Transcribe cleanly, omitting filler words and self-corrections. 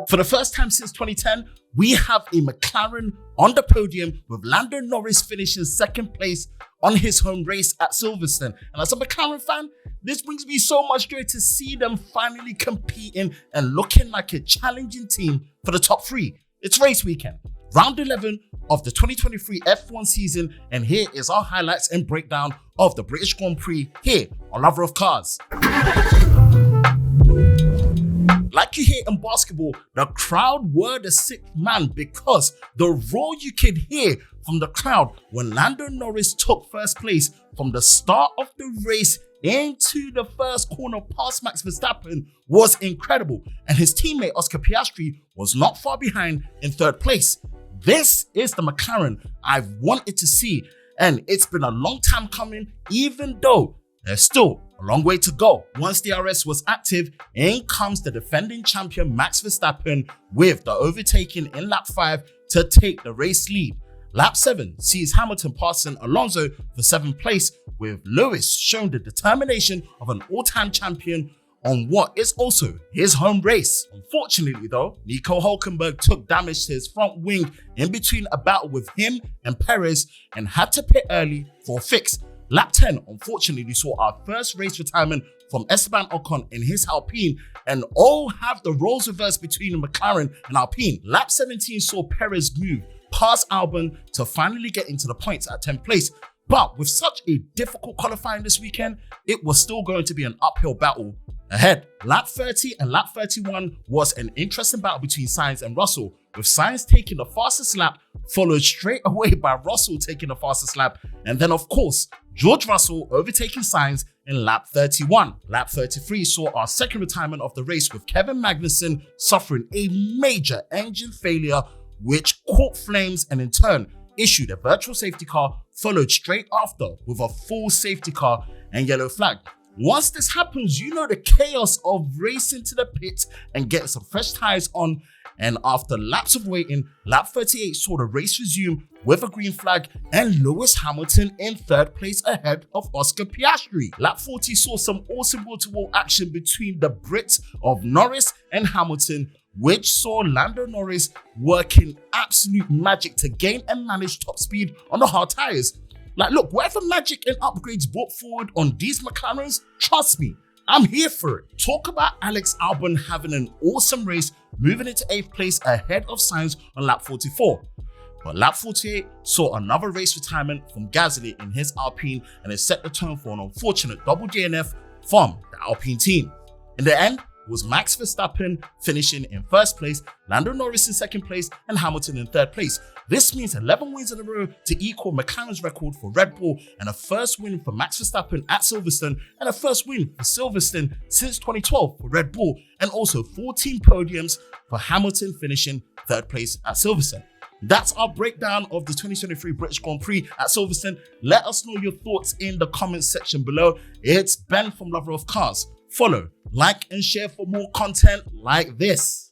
For the first time since 2010, we have a McLaren on the podium with Lando Norris finishing second place on his home race at Silverstone. And as a McLaren fan, this brings me so much joy to see them finally competing and looking like a challenging team for the top three. It's race weekend, round 11 of the 2023 F1 season, and here is our highlights and breakdown of the British Grand Prix here on Lover of Cars. Like you hear in basketball, the crowd were the sixth man because the roar you could hear from the crowd when Lando Norris took first place from the start of the race into the first corner past Max Verstappen was incredible, and his teammate Oscar Piastri was not far behind in third place. This is the McLaren I've wanted to see, and it's been a long time coming, even though there's still a long way to go. Once DRS was active, in comes the defending champion Max Verstappen with the overtaking in lap 5 to take the race lead. Lap 7 sees Hamilton passing Alonso for 7th place, with Lewis showing the determination of an all-time champion on what is also his home race. Unfortunately though, Nico Hülkenberg took damage to his front wing in between a battle with him and Perez and had to pit early for a fix. Lap 10 unfortunately saw our first race retirement from Esteban Ocon in his Alpine, and all have the roles reversed between the McLaren and Alpine. Lap 17 saw Perez move past Albon to finally get into the points at 10th place. But with such a difficult qualifying this weekend, it was still going to be an uphill battle ahead. Lap 30 and lap 31 was an interesting battle between Sainz and Russell, with Sainz taking the fastest lap, followed straight away by Russell taking the fastest lap, and then of course, George Russell overtaking Sainz in lap 31. Lap 33 saw our second retirement of the race, with Kevin Magnussen suffering a major engine failure which caught flames and in turn issued a virtual safety car, followed straight after with a full safety car and yellow flag. Once this happens, you know the chaos of racing to the pit and getting some fresh tyres on, and after laps of waiting, lap 38 saw the race resume with a green flag and Lewis Hamilton in third place ahead of Oscar Piastri. Lap 40 saw some awesome wall-to-wall action between the Brits of Norris and Hamilton, which saw Lando Norris working absolute magic to gain and manage top speed on the hard tyres. Like, look, whatever magic and upgrades brought forward on these McLarens, trust me, I'm here for it. Talk about Alex Albon having an awesome race, moving into 8th place ahead of Sainz on lap 44. But lap 48 saw another race retirement from Gasly in his Alpine, and it set the tone for an unfortunate double DNF from the Alpine team. In the end, it was Max Verstappen finishing in first place, Lando Norris in second place, and Hamilton in third place. This means 11 wins in a row to equal McLaren's record for Red Bull, and a first win for Max Verstappen at Silverstone, and a first win for Silverstone since 2012 for Red Bull, and also 14 podiums for Hamilton finishing third place at Silverstone. That's our breakdown of the 2023 British Grand Prix at Silverstone. Let us know your thoughts in the comments section below. It's Ben from Lover of Cars. Follow, like, and share for more content like this.